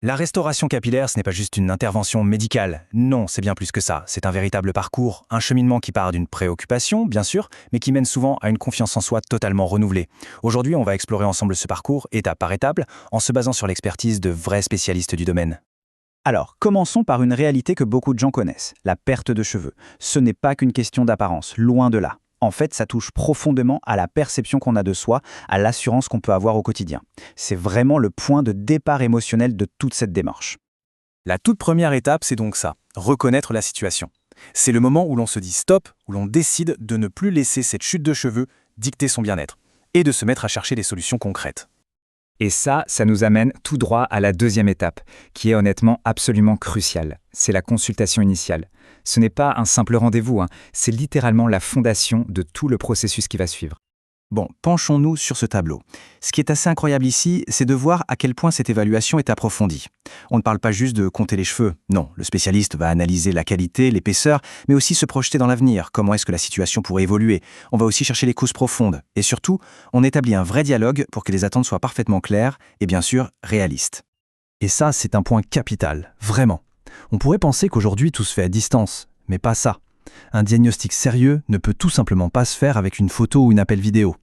La restauration capillaire, ce n'est pas juste une intervention médicale. Non, c'est bien plus que ça. C'est un véritable parcours, un cheminement qui part d'une préoccupation, bien sûr, mais qui mène souvent à une confiance en soi totalement renouvelée. Aujourd'hui, on va explorer ensemble ce parcours, étape par étape, en se basant sur l'expertise de vrais spécialistes du domaine. Alors, commençons par une réalité que beaucoup de gens connaissent, la perte de cheveux. Ce n'est pas qu'une question d'apparence, loin de là. En fait, ça touche profondément à la perception qu'on a de soi, à l'assurance qu'on peut avoir au quotidien. C'est vraiment le point de départ émotionnel de toute cette démarche. La toute première étape, c'est donc ça, reconnaître la situation. C'est le moment où l'on se dit stop, où l'on décide de ne plus laisser cette chute de cheveux dicter son bien-être, et de se mettre à chercher des solutions concrètes. Et ça nous amène tout droit à la deuxième étape, qui est honnêtement absolument cruciale. C'est la consultation initiale. Ce n'est pas un simple rendez-vous, c'est littéralement la fondation de tout le processus qui va suivre. Bon, penchons-nous sur ce tableau. Ce qui est assez incroyable ici, c'est de voir à quel point cette évaluation est approfondie. On ne parle pas juste de compter les cheveux. Non, le spécialiste va analyser la qualité, l'épaisseur, mais aussi se projeter dans l'avenir. Comment est-ce que la situation pourrait évoluer? On va aussi chercher les causes profondes. Et surtout, on établit un vrai dialogue pour que les attentes soient parfaitement claires et bien sûr réalistes. Et ça, c'est un point capital, vraiment. On pourrait penser qu'aujourd'hui tout se fait à distance, mais pas ça. Un diagnostic sérieux ne peut tout simplement pas se faire avec une photo ou un appel vidéo.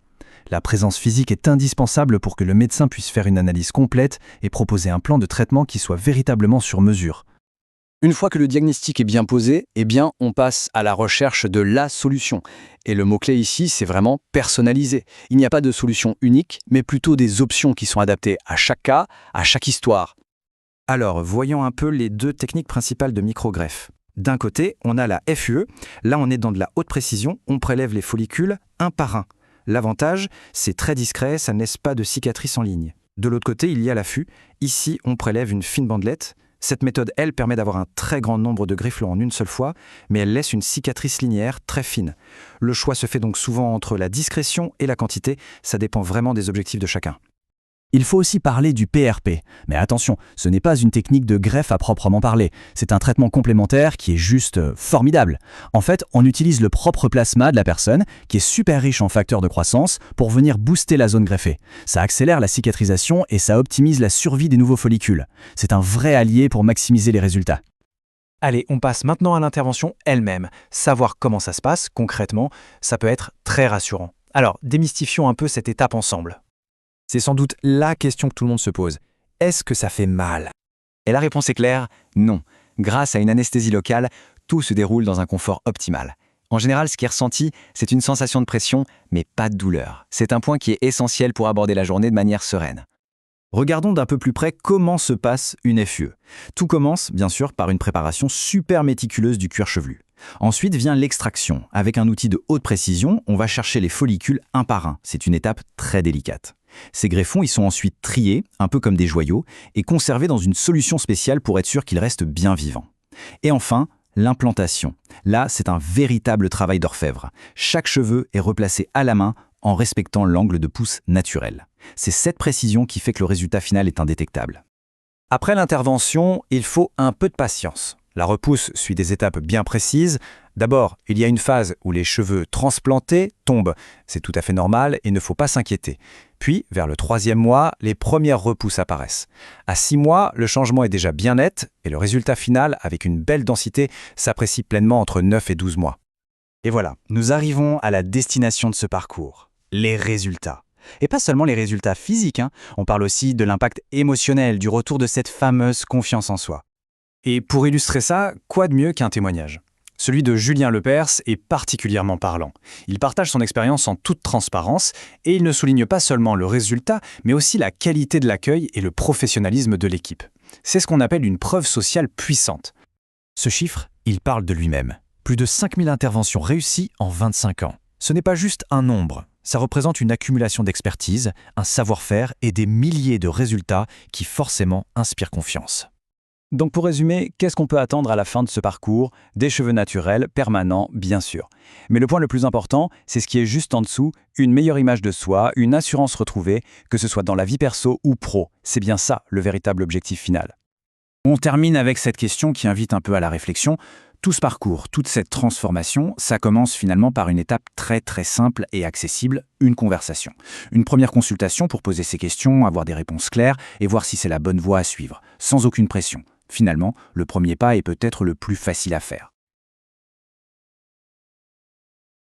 La présence physique est indispensable pour que le médecin puisse faire une analyse complète et proposer un plan de traitement qui soit véritablement sur mesure. Une fois que le diagnostic est bien posé, on passe à la recherche de la solution. Et le mot-clé ici, c'est vraiment personnalisé. Il n'y a pas de solution unique, mais plutôt des options qui sont adaptées à chaque cas, à chaque histoire. Alors, voyons un peu les deux techniques principales de microgreffe. D'un côté, on a la FUE. Là, on est dans de la haute précision. On prélève les follicules un par un. L'avantage, c'est très discret, ça ne laisse pas de cicatrices en ligne. De l'autre côté, il y a l'affût. Ici, on prélève une fine bandelette. Cette méthode, elle, permet d'avoir un très grand nombre de griffelons en une seule fois, mais elle laisse une cicatrice linéaire très fine. Le choix se fait donc souvent entre la discrétion et la quantité. Ça dépend vraiment des objectifs de chacun. Il faut aussi parler du PRP. Mais attention, ce n'est pas une technique de greffe à proprement parler. C'est un traitement complémentaire qui est juste formidable. En fait, on utilise le propre plasma de la personne, qui est super riche en facteurs de croissance, pour venir booster la zone greffée. Ça accélère la cicatrisation et ça optimise la survie des nouveaux follicules. C'est un vrai allié pour maximiser les résultats. Allez, on passe maintenant à l'intervention elle-même. Savoir comment ça se passe, concrètement, ça peut être très rassurant. Alors, démystifions un peu cette étape ensemble. C'est sans doute la question que tout le monde se pose. Est-ce que ça fait mal? Et la réponse est claire, non. Grâce à une anesthésie locale, tout se déroule dans un confort optimal. En général, ce qui est ressenti, c'est une sensation de pression, mais pas de douleur. C'est un point qui est essentiel pour aborder la journée de manière sereine. Regardons d'un peu plus près comment se passe une FUE. Tout commence, bien sûr, par une préparation super méticuleuse du cuir chevelu. Ensuite vient l'extraction. Avec un outil de haute précision, on va chercher les follicules un par un. C'est une étape très délicate. Ces greffons, ils sont ensuite triés, un peu comme des joyaux, et conservés dans une solution spéciale pour être sûr qu'ils restent bien vivants. Et enfin, l'implantation. Là, c'est un véritable travail d'orfèvre. Chaque cheveu est replacé à la main en respectant l'angle de pousse naturel. C'est cette précision qui fait que le résultat final est indétectable. Après l'intervention, il faut un peu de patience. La repousse suit des étapes bien précises. D'abord, il y a une phase où les cheveux transplantés tombent. C'est tout à fait normal et ne faut pas s'inquiéter. Puis, vers le 3e mois, les premières repousses apparaissent. À 6 mois, le changement est déjà bien net et le résultat final, avec une belle densité, s'apprécie pleinement entre 9 et 12 mois. Et voilà, nous arrivons à la destination de ce parcours, les résultats. Et pas seulement les résultats physiques, on parle aussi de l'impact émotionnel, du retour de cette fameuse confiance en soi. Et pour illustrer ça, quoi de mieux qu'un témoignage? Celui de Julien Lepers est particulièrement parlant. Il partage son expérience en toute transparence et il ne souligne pas seulement le résultat, mais aussi la qualité de l'accueil et le professionnalisme de l'équipe. C'est ce qu'on appelle une preuve sociale puissante. Ce chiffre, il parle de lui-même. Plus de 5000 interventions réussies en 25 ans. Ce n'est pas juste un nombre. Ça représente une accumulation d'expertise, un savoir-faire et des milliers de résultats qui forcément inspirent confiance. Donc pour résumer, qu'est-ce qu'on peut attendre à la fin de ce parcours? Des cheveux naturels, permanents, bien sûr. Mais le point le plus important, c'est ce qui est juste en dessous, une meilleure image de soi, une assurance retrouvée, que ce soit dans la vie perso ou pro. C'est bien ça le véritable objectif final. On termine avec cette question qui invite un peu à la réflexion. Tout ce parcours, toute cette transformation, ça commence finalement par une étape très très simple et accessible, une conversation. Une première consultation pour poser ses questions, avoir des réponses claires et voir si c'est la bonne voie à suivre, sans aucune pression. Finalement, le premier pas est peut-être le plus facile à faire.